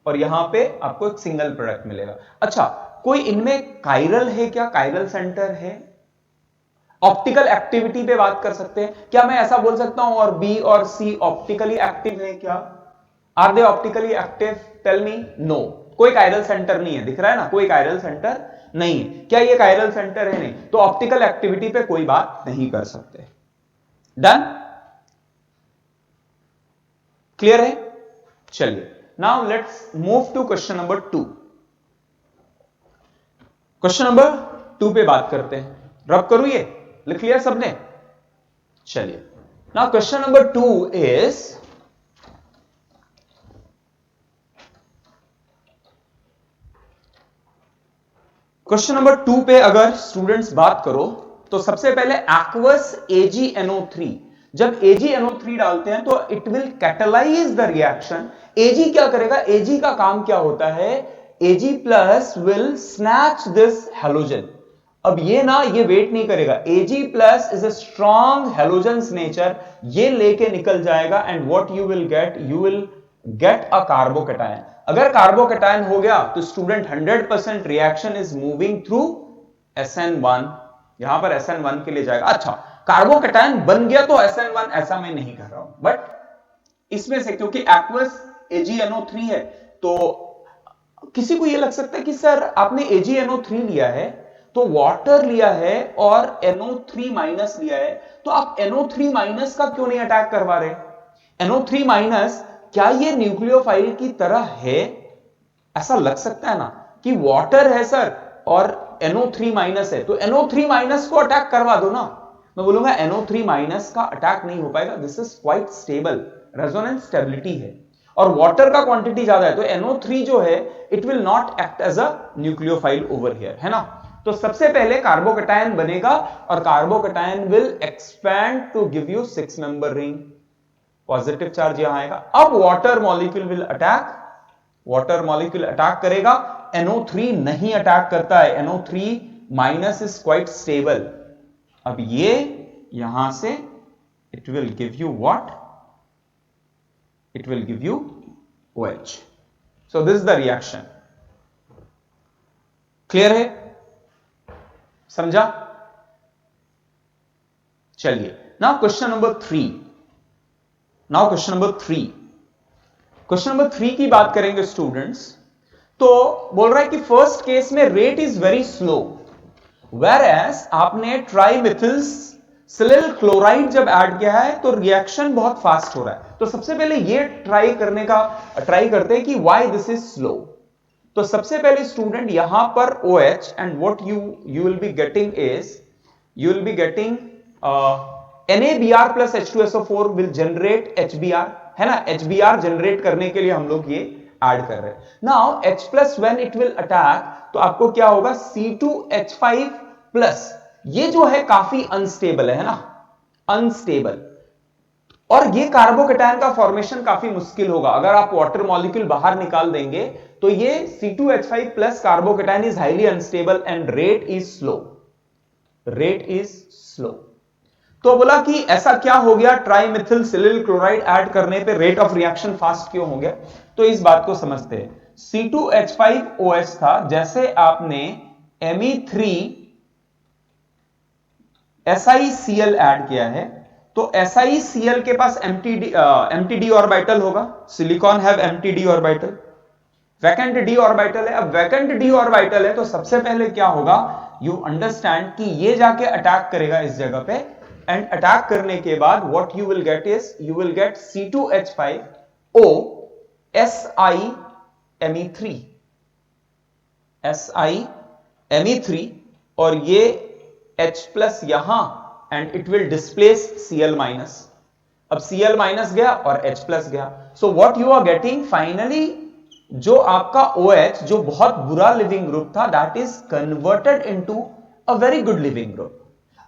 और यहां पे आपको एक सिंगल प्रोडक्ट मिलेगा। अच्छा, कोई इनमें कायरल है क्या? कायरल सेंटर है? ऑप्टिकल एक्टिविटी पे बात कर सकते हैं क्या? मैं ऐसा बोल सकता हूं और बी और सी ऑप्टिकली एक्टिव है क्या? Are they optically active? Tell me. No, कोई कायरल सेंटर नहीं है, दिख रहा है ना, कोई कायरल सेंटर नहीं है। क्या ये कायरल सेंटर है? नहीं, तो ऑप्टिकल एक्टिविटी पे कोई बात नहीं कर सकते। डन? क्लियर है? चलिए, now let's move to question number 2। Question number 2 पे बात करते हैं। रब करूं, ये लिख लिया सबने? चलिए, now question number 2 is, question number 2 पे अगर स्टूडेंट्स बात करो तो सबसे पहले एक्वस AgNO3, जब AgNO3 डालते हैं तो it will catalyse the reaction. Ag क्या करेगा? Ag का काम क्या होता है? Ag plus will snatch this halogen. अब ये ना, ये वेट नहीं करेगा। Ag plus is a strong halogens nature, ये लेके निकल जाएगा and what you will get? You will get a carbocation. अगर कार्बोकैटायन हो गया तो student 100% reaction is moving through SN1, यहां पर SN1 के लिए जाएगा। अच्छा, कार्बोकैटायन बन गया तो SN1, ऐसा मैं नहीं कर रहा हूं, बट इसमें से क्योंकि एक्वस AgNO3 है तो किसी को यह लग सकता है कि सर आपने AgNO3 लिया है तो वाटर लिया है और NO3 माइनस लिया है, तो आप NO3 माइनस का क्यों नहीं अटैक करवा रहे? NO3 माइनस क्या ये न्यूक्लियोफाइल की तरह है? ऐसा लग सकता है ना कि वाटर है सर और NO3 माइनस है, तो NO3 माइनस को अटैक करवा दो ना। मैं बोलूंगा NO3 माइनस का अटैक नहीं हो पाएगा, this is quite stable, resonance stability है और वाटर का क्वांटिटी ज्यादा है, तो NO3 जो है it will not act as a nucleophile over here, है ना। तो सबसे पहले कार्बोकैटायन बनेगा और carbocation will expand to give you 6 member ring, positive charge यहां आएगा। अब water molecule will attack, water molecule attack करेगा, NO3 नहीं अटैक करता है, NO3 minus is quite stable. अब ये यहां से it will give you what? It will give you OH। So this is the reaction. Clear है? समझा? चलिए, now question number 3। Now question number 3, question number 3 की बात करेंगे स्टूडेंट्स। तो बोल रहा है कि फर्स्ट केस में rate is very slow, whereas आपने ट्राइमिथिल सिलिल क्लोराइड जब ऐड किया है तो रिएक्शन बहुत फास्ट हो रहा है। तो सबसे पहले ये ट्राई करते हैं कि व्हाई दिस इज स्लो। तो सबसे पहले स्टूडेंट यहां पर OH and what you will be getting is, you will be getting NaBr plus H2SO4 will generate HBr, है ना। HBr जनरेट करने के लिए हम लोग ये ऐड कर रहे हैं। Now H plus when it will attack, तो आपको क्या होगा? C2H5 plus, ये जो है काफी अनस्टेबल है ना, अनस्टेबल, और ये कार्बोकैटायन का फॉर्मेशन काफी मुश्किल होगा। अगर आप वाटर मॉलिक्यूल बाहर निकाल देंगे तो ये C2H5 plus carbocation is highly unstable and rate is slow, rate is slow. तो बोला कि ऐसा क्या हो गया, ट्राइमिथिल सिलिल क्लोराइड ऐड करने पे रेट ऑफ रिएक्शन फास्ट क्यों हो गया? तो इस बात को समझते हैं। C2H5OH था, जैसे आपने Me3SiCl ऐड किया है तो SiCl के पास empty d ऑर्बिटल होगा, silicon have empty d orbital, vacant d orbital है। अब वैकेंट d ऑर्बिटल है तो सबसे पहले क्या होगा, यू अंडरस्टैंड कि ये जाके अटैक करेगा इस जगह पे, एंड अटैक करने के बाद what you will get is, you will get C2H5O SiMe3, SiMe3, और ये H प्लस यहां and it will displace Cl minus. अब Cl माइनस गया और H प्लस गया, so what you are getting finally, जो आपका OH जो बहुत बुरा लिविंग ग्रुप था that is converted into a very good leaving group.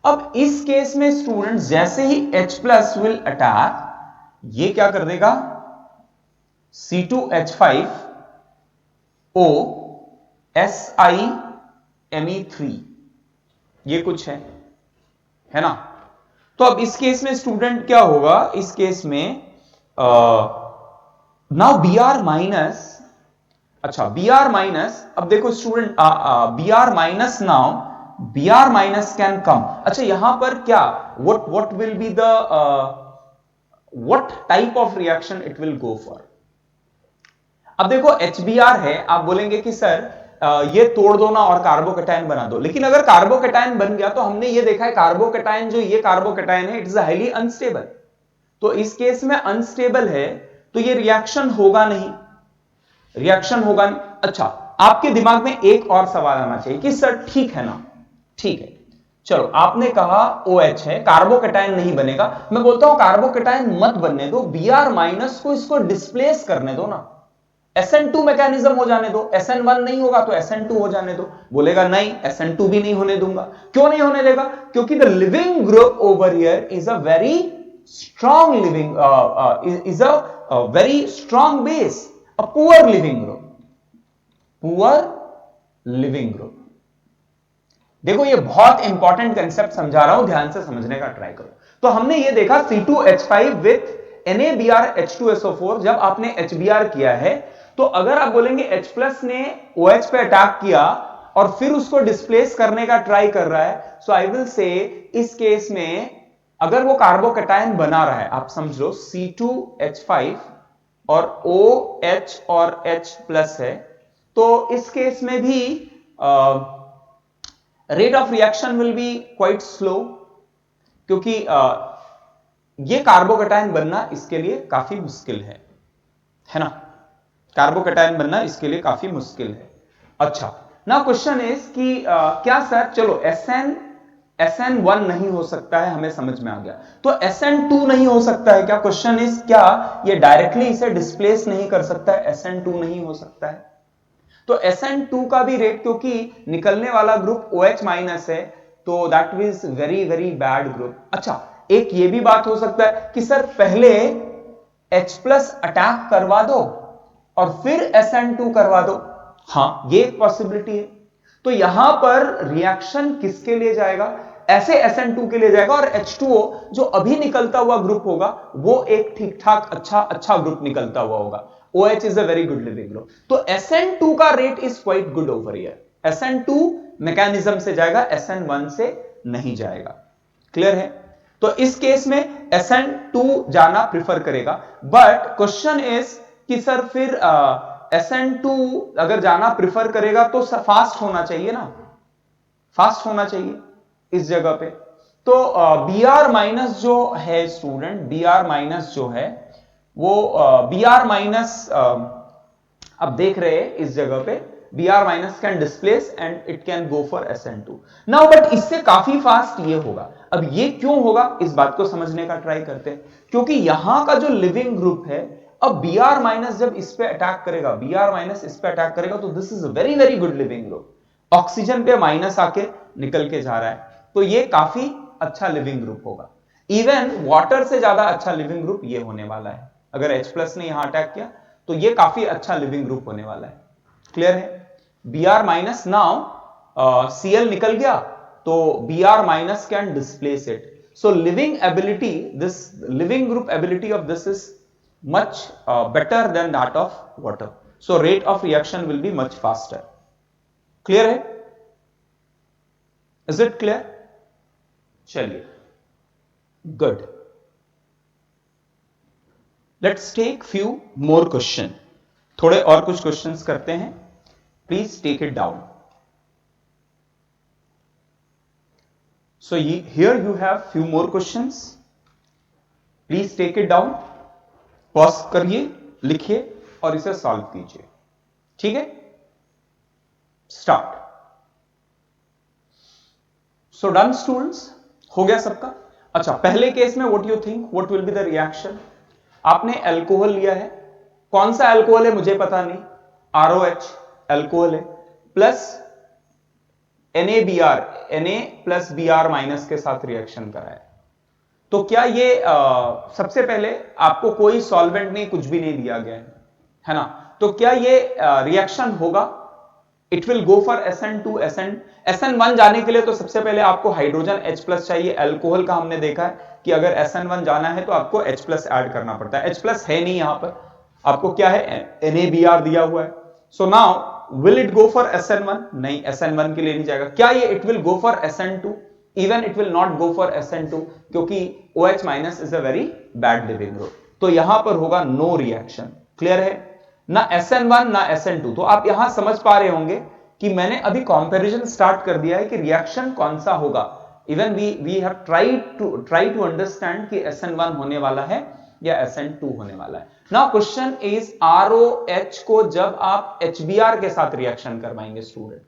अब इस केस में स्टूडेंट्स जैसे ही H प्लस विल अटैक, ये क्या कर देगा, C2H5O SiMe3, ये कुछ है, है ना। तो अब इस केस में स्टूडेंट क्या होगा, इस केस में नाउ बी आर माइनस, अच्छा बी आर माइनस, अब देखो student B R minus, now B R minus can come. अच्छा यहां पर क्या, what will be the what type of reaction it will go for. अब देखो HBr है, आप बोलेंगे कि सर ये तोड़ दो ना और कार्बोकेटाइन बना दो, लेकिन अगर कार्बोकेटाइन बन गया तो हमने ये देखा है कार्बोकेटाइन, जो ये कार्बोकेटाइन है, इट इज हाईली अनस्टेबल। तो इस केस में अनस्टेबल है तो ये रिएक्शन होगा नहीं, रिएक्शन होगा नहीं। अच्छा आपके दिमाग में एक और सवाल आना चाहिए कि सर ठीक है ना, ठीक है चलो आपने कहा OH है, कार्बोकेटाइन नहीं बनेगा, मैं बोलता हूं कार्बोकेटाइन मत बनने दो, Br माइनस को इसको डिस्प्लेस करने दो ना, SN2 मैकेनिज्म हो जाने दो, SN1 नहीं होगा तो SN2 हो जाने दो। बोलेगा नहीं SN2 भी नहीं होने दूंगा, क्यों नहीं होने देगा, क्योंकि the leaving group over here is a very strong living, is a very strong base, a poor leaving group, poor leaving group. देखो ये बहुत इंपॉर्टेंट कंसेप्ट समझा रहा हूं, ध्यान से समझने का ट्राई करो। तो हमने ये देखा C2H5 विथ NaBrH2SO4, जब आपने HBr किया है तो अगर आप बोलेंगे H प्लस ने OH पे अटैक किया और फिर उसको डिस्प्लेस करने का ट्राई कर रहा है, सो आई विल से इस केस में अगर वो कार्बोकेटाइन बना रहा है, आप समझ लो C2H5 और OH और H प्लस है, तो इस केस में भी rate of reaction will B quite slow, क्योंकि ये कार्बोकेटाइन बनना इसके लिए काफी मुश्किल है ना, कार्बोकेटाइन बनना इसके लिए काफी मुश्किल है। अच्छा नाउ क्वेश्चन इज कि क्या सर, चलो SN1 नहीं हो सकता है, हमें समझ में आ गया, तो SN2 नहीं हो सकता है क्या, क्वेश्चन इज क्या ये डायरेक्टली इसे डिस्प्लेस नहीं कर सकता है, SN2 नहीं हो सकता है। तो SN2 का भी रेट, क्योंकि निकलने वाला ग्रुप OH माइनस है, तो that is very very bad group. अच्छा एक ये भी बात हो सकता है कि सर पहले H प्लस अटैक करवा दो और फिर SN2 करवा दो, हां ये एक पॉसिबिलिटी है। तो यहां पर रिएक्शन किसके लिए जाएगा, ऐसे SN2 के लिए जाएगा, और H2O जो अभी निकलता हुआ ग्रुप होगा वो एक ठीक ठाक अच्छा ग्रुप निकलता हुआ होगा, OH is a very good living group। तो SN2 का rate is quite good over here, SN2 mechanism से जाएगा, SN1 से नहीं जाएगा, क्लियर है। तो इस केस में SN2 जाना प्रिफर करेगा, बट क्वेश्चन इज कि सर फिर SN2 अगर जाना प्रिफर करेगा तो फास्ट होना चाहिए ना, फास्ट होना चाहिए इस जगह पे। तो Br माइनस जो है स्टूडेंट, Br माइनस जो है वो Br माइनस अब देख रहे हैं इस जगह पे Br minus can displace and it can go for SN2 now, but इससे काफी फास्ट ये होगा। अब ये क्यों होगा इस बात को समझने का ट्राई करते हैं, क्योंकि यहां का जो लिविंग ग्रुप है, अब Br माइनस जब इस पे अटैक करेगा, Br माइनस इस पे अटैक करेगा, तो this is very very good leaving group, oxygen पे माइनस आके निकल के जा रहा है, तो ये काफी अच्छा लिविंग ग्रुप होगा। इवन वाटर से ज्यादा अच्छा लिविंग ग्रुप ये होने वाला है, अगर H प्लस ने यहां अटैक किया तो ये काफी अच्छा लिविंग ग्रुप होने वाला है, क्लियर है। Br माइनस, नाउ Cl निकल गया तो Br minus can displace it, so leaving ability, this leaving group ability of this is much better than that of water, so rate of reaction will be much faster, clear है, is it clear. चलिए good, let's take few more question, थोड़े और कुछ questions करते हैं, please take it down. So here you have few more questions, please take it down, pause करिए, लिखिए और इसे सॉल्व कीजिए, ठीक है। स्टार्ट। सो डन स्टूडेंट्स, हो गया सबका। अच्छा पहले केस में what you think, what will be the reaction, आपने अल्कोहल लिया है, कौन सा अल्कोहल है मुझे पता नहीं, ROH अल्कोहल है, plus NaBr, Na plus Br minus के साथ रिएक्शन करा है, तो क्या ये सबसे पहले आपको कोई सॉल्वेंट नहीं, कुछ भी नहीं दिया गया है ना, तो क्या ये रिएक्शन होगा, it will go for SN2 SN1 जाने के लिए तो सबसे पहले आपको हाइड्रोजन H+ चाहिए। अल्कोहल का हमने देखा है कि अगर SN1 जाना है तो आपको H+ ऐड करना पड़ता है। H+ है नहीं, यहां पर आपको क्या है, NaBr दिया हुआ है। So now will it go for SN1? नहीं, SN1 के लिए नहीं जाएगा। क्या ये it will go for SN2? Even it will not go for SN2, क्योंकि OH- is a very bad leaving group. तो यहां पर होगा नो रिएक्शन। क्लियर है ना? SN1 ना SN2। तो आप यहां समझ पा रहे होंगे कि मैंने अभी कंपैरिजन स्टार्ट कर दिया है कि रिएक्शन कौन सा होगा। Even we have try to understand कि SN1 होने वाला है या SN2 होने वाला है। नाउ क्वेश्चन इज ROH को जब आप HBr के साथ रिएक्शन करवाएंगे student,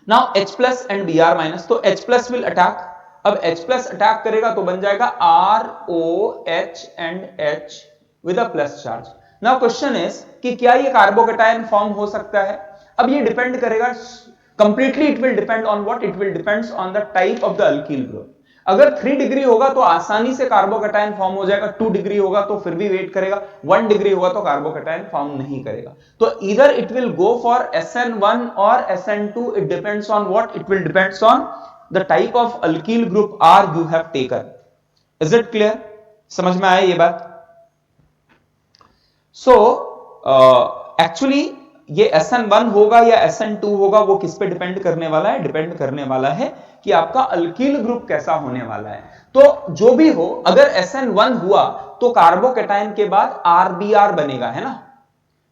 now H+ and Br-, तो H+ विल अटैक। अब H+ अटैक करेगा तो बन जाएगा ROH and H with a plus charge. Now question is कि क्या ये कार्बोकैटायन फॉर्म हो सकता है? अब ये डिपेंड करेगा completely, it will depend on what, it will depends on the type of the alkyl group. अगर 3 डिग्री होगा तो आसानी से कार्बोकैटायन फॉर्म हो जाएगा, 2 डिग्री होगा तो फिर भी वेट करेगा, 1 डिग्री होगा तो कार्बोकैटायन फॉर्म नहीं करेगा। तो इधर it will go for SN1 और SN2, it depends on what, it will depends on the type of alkyl group R you have taken. Is it clear? समझ में आया ये बात? सो एक्चुअली ये SN1 होगा या SN2 होगा, वो किस पे डिपेंड करने वाला है? डिपेंड करने वाला है कि आपका अल्कील ग्रुप कैसा होने वाला है। तो जो भी हो, अगर SN1 हुआ तो कार्बोकैटायन के बाद RBr बनेगा, है ना?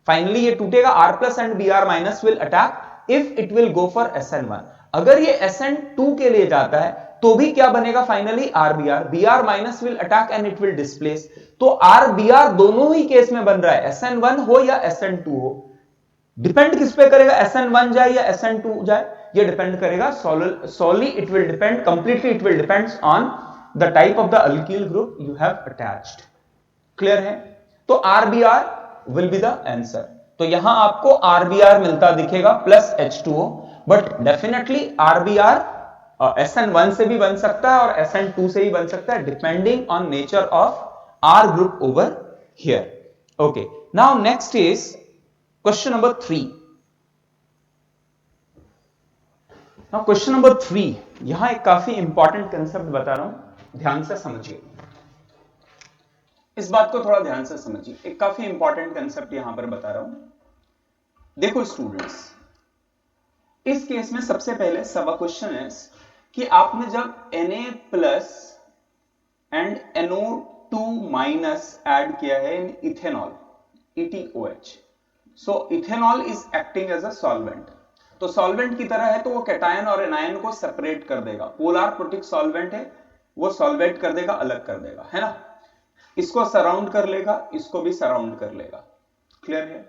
फाइनली ये टूटेगा, R+ and Br- will attack if it will go for SN1। अगर ये SN2 के लिए जाता है तो भी क्या बनेगा finally? RBr। Br- will attack and it will displace. तो RBr दोनों ही केस में बन रहा है, SN1 हो या SN2 हो। डिपेंड किस पे करेगा, SN1 जाए या SN2 जाए? ये डिपेंड करेगा solely it will depend, completely it will depends on the type of the alkyl group you have attached. Clear है? तो RBr will be the answer। तो यहां आपको RBr मिलता दिखेगा plus H2O, but definitely RBr SN1 से भी बन सकता है और SN2 से भी बन सकता है, depending on nature of R group over here. Okay, now next is question number 3। Now question number 3, यहां एक काफी इंपॉर्टेंट कंसेप्ट बता रहा हूं, ध्यान से समझिए। इस बात को थोड़ा ध्यान से समझिए, एक काफी इंपॉर्टेंट कंसेप्ट यहां पर बता रहा हूं। देखो स्टूडेंट्स, इस केस में सबसे पहले सब क्वेश्चन है कि आपने जब Na+ एंड NO2- ऐड किया है in ethanol ETOH, so ethanol is acting as a solvent. तो सॉल्वेंट की तरह है तो वो कैटायन और एनायन को सेपरेट कर देगा। पोलर प्रोटिक सॉल्वेंट है, वो सॉल्वेट कर देगा, अलग कर देगा, है ना? इसको सराउंड कर लेगा, इसको भी सराउंड कर लेगा। क्लियर है?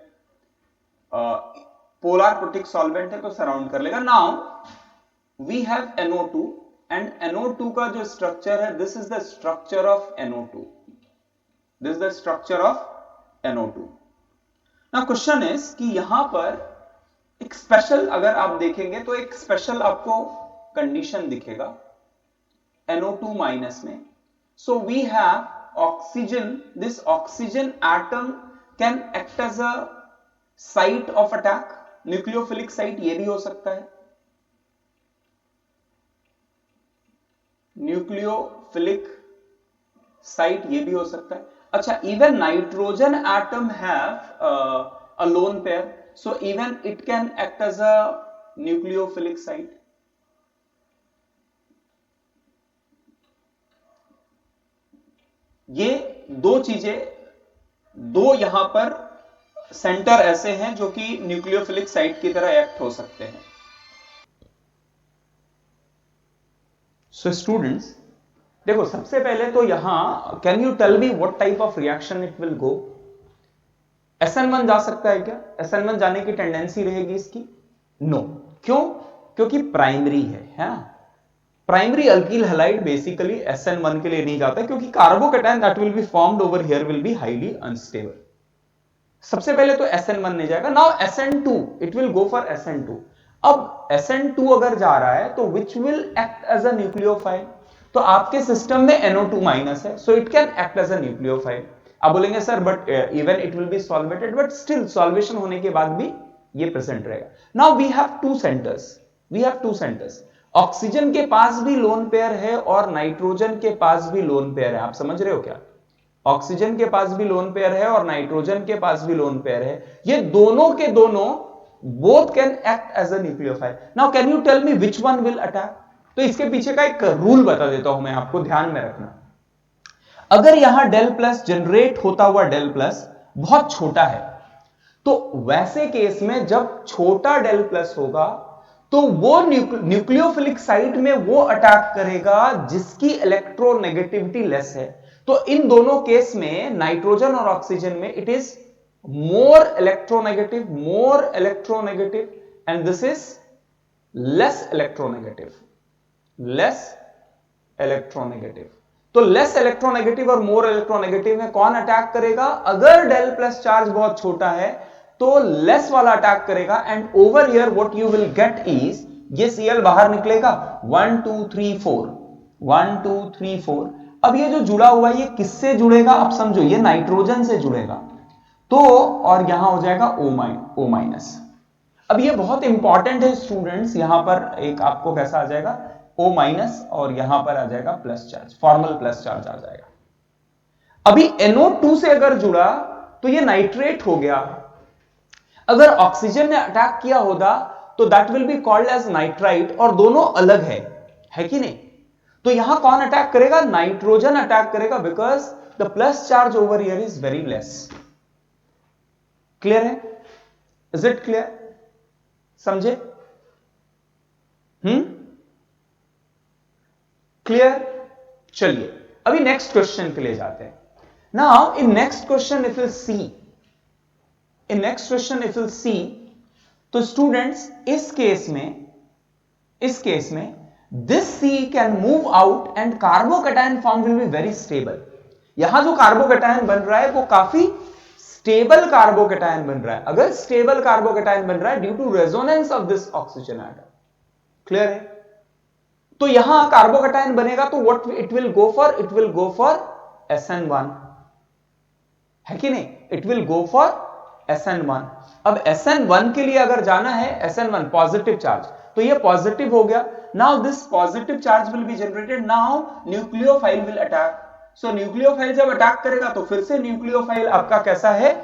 पोलर प्रोटिक सॉल्वेंट है तो सराउंड कर लेगा। Now we have NO2 and NO2 का जो स्ट्रक्चर है, this is the structure of NO2, this is the structure of NO2। ना क्वेश्चन इज कि यहां पर एक स्पेशल, अगर आप देखेंगे तो एक स्पेशल आपको कंडीशन दिखेगा NO2- में। So we have oxygen, this oxygen atom can act as a site of attack, nucleophilic site ये भी हो सकता है, न्यूक्लियोफिलिक साइट ये भी हो सकता है। अच्छा, even nitrogen atom have a lone pair, so even it can act as a nucleophilic site। ये दो चीजें, दो यहां पर सेंटर ऐसे हैं जो कि न्यूक्लियोफिलिक साइट की तरह एक्ट हो सकते हैं। सो स्टूडेंट्स देखो, सबसे पहले तो यहां can you tell me what type of reaction it will go? SN1 जा सकता है क्या? SN1 जाने की टेंडेंसी रहेगी इसकी? नो। क्यों? क्योंकि प्राइमरी है ना? Primary alkyl halide basically SN1 के लिए नहीं जाता, क्योंकि carbocation that will be formed over here will be highly unstable. सबसे पहले तो SN1 नहीं जाएगा। Now SN2, it will go for SN2। अब SN2 अगर जा रहा है तो which will act as a nucleophile. तो आपके सिस्टम में NO2- है, so it can act as a nucleophile. आप बोलेंगे sir but even it will be solvated, but still solvation होने के बाद भी ये प्रेजेंट रहेगा। Now we have two centres, oxygen के पास भी लोन पेयर है और नाइट्रोजन के पास भी लोन पेयर है। आप समझ रहे हो क्या? ऑक्सीजन के पास भी लोन पेयर है और नाइट्रोजन के पास भी लोन पेयर है। ये दोनों के दोनों both can act as a nucleophile. Now can you tell me which one will attack? तो इसके पीछे का एक रूल बता देता हूं मैं आपको, ध्यान में रखना। अगर यहां डेल प्लस जनरेट होता हुआ डेल प्लस बहुत छोटा है, तो वैसे केस में जब छोटा डेल प्लस होगा तो वो न्यूक्लियोफिलिक साइट में वो अटैक करेगा जिसकी इलेक्ट्रोनेगेटिविटी लेस है। तो इन दोनों केस में नाइट्रोजन और ऑक्सीजन में it is more electronegative and this is less electronegative. तो लेस इलेक्ट्रोनेगेटिव और मोर इलेक्ट्रोनेगेटिव में कौन अटैक करेगा? अगर डेल प्लस चार्ज बहुत छोटा है तो लेस वाला अटैक करेगा। And over here what you will get is, ये Cl बाहर निकलेगा 1 2 3 4। अब ये जो जुड़ा हुआ है ये किससे जुड़ेगा? आप समझो, ये नाइट्रोजन से जुड़ेगा, तो और यहां हो जाएगा O माइनस। अब ये बहुत इंपॉर्टेंट है स्टूडेंट्स, यहां पर एक आपको कैसा आ जाएगा O माइनस और यहां पर आ जाएगा plus charge, formal plus charge आ जाएगा। अभी NO2 से अगर जुड़ा तो ये नाइट्रेट हो गया। अगर ऑक्सीजन ने अटैक किया होता तो that will be called as nitrite, और दोनों अलग है कि नहीं? तो यहां कौन अटैक करेगा? नाइट्रोजन अटैक करेगा, because the plus charge over here is very less. Clear है? Is it clear? समझे? क्लियर? चलिए अभी नेक्स्ट क्वेश्चन के लिए जाते हैं। Now in next question if you see, तो स्टूडेंट्स इस केस में this C can move out and carbocation form will be very stable. यहां जो कार्बोकैटायन बन रहा है वो काफी स्टेबल कार्बोकैटायन बन रहा है। अगर स्टेबल कार्बोकैटायन बन रहा है due to resonance of this oxygen atom. Clear है? तो यहां कार्बोकैटायन बनेगा तो what it will go for? It will go for SN1, है कि नहीं? It will go for SN1। अब SN1 के लिए अगर जाना है, SN1 पॉजिटिव चार्ज, तो ये पॉजिटिव हो गया। Now this positive charge will be generated, now nucleophile will attack. So nucleophile जब अटैक करेगा तो फिर से न्यूक्लियोफाइल आपका कैसा है?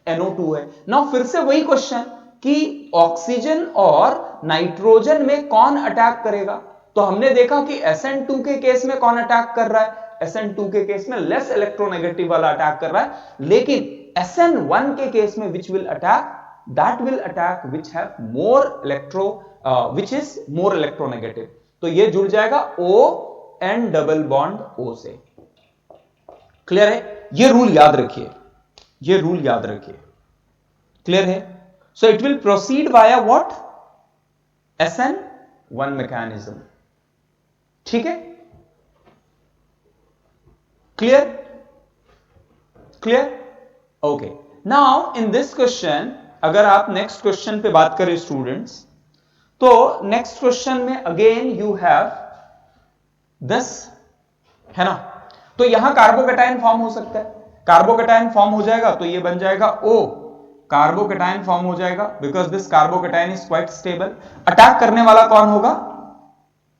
NO2 है। नाउ फिर से वही क्वेश्चन कि ऑक्सीजन और नाइट्रोजन में कौन अटैक करेगा? तो हमने देखा कि SN2 के केस में कौन अटैक कर रहा है? SN2 के केस में लेस इलेक्ट्रोनेगेटिव वाला अटैक कर रहा है, लेकिन SN1 के केस में which will attack? That will attack which have which is more electronegative। तो ये जुड़ जाएगा O and double bond O से। क्लियर है? ये रूल याद रखिए, क्लियर है? So it will proceed via what? SN1 mechanism. ठीक है? Clear? Okay. Now in this question, अगर आप नेक्स्ट क्वेश्चन पे बात करें स्टूडेंट्स, तो नेक्स्ट क्वेश्चन में अगेन यू हैव दिस, है ना? तो यहां कार्बोकैटायन फॉर्म हो सकता है, कार्बोकैटायन फॉर्म हो जाएगा तो ये बन जाएगा O, कार्बोकैटायन फॉर्म हो जाएगा because this carbocation is quite stable. Attack करने वाला कौन होगा?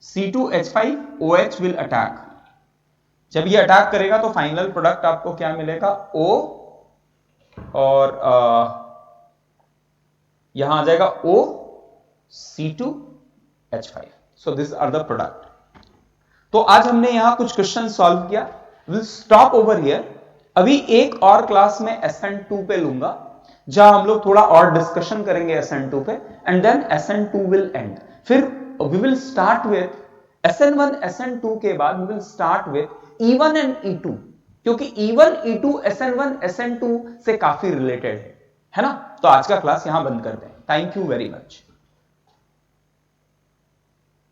C2H5OH will attack. जब ये अटैक करेगा तो फाइनल प्रोडक्ट आपको क्या मिलेगा? O और यहां आ जाएगा O C2H5। So this are the product. तो आज हमने यहां कुछ क्वेश्चन सॉल्व किया। Will stop over here. अभी एक और क्लास में SN2 पे लूंगा जहां हम लोग थोड़ा और डिस्कशन करेंगे SN2 पे, and then SN2 will end. फिर we will start with SN1 SN2 के बाद we will start with E1 and E2, क्योंकि E1 E2 SN1 SN2 से काफी रिलेटेड है ना? तो आज का क्लास यहां बंद करते हैं। Thank you very much.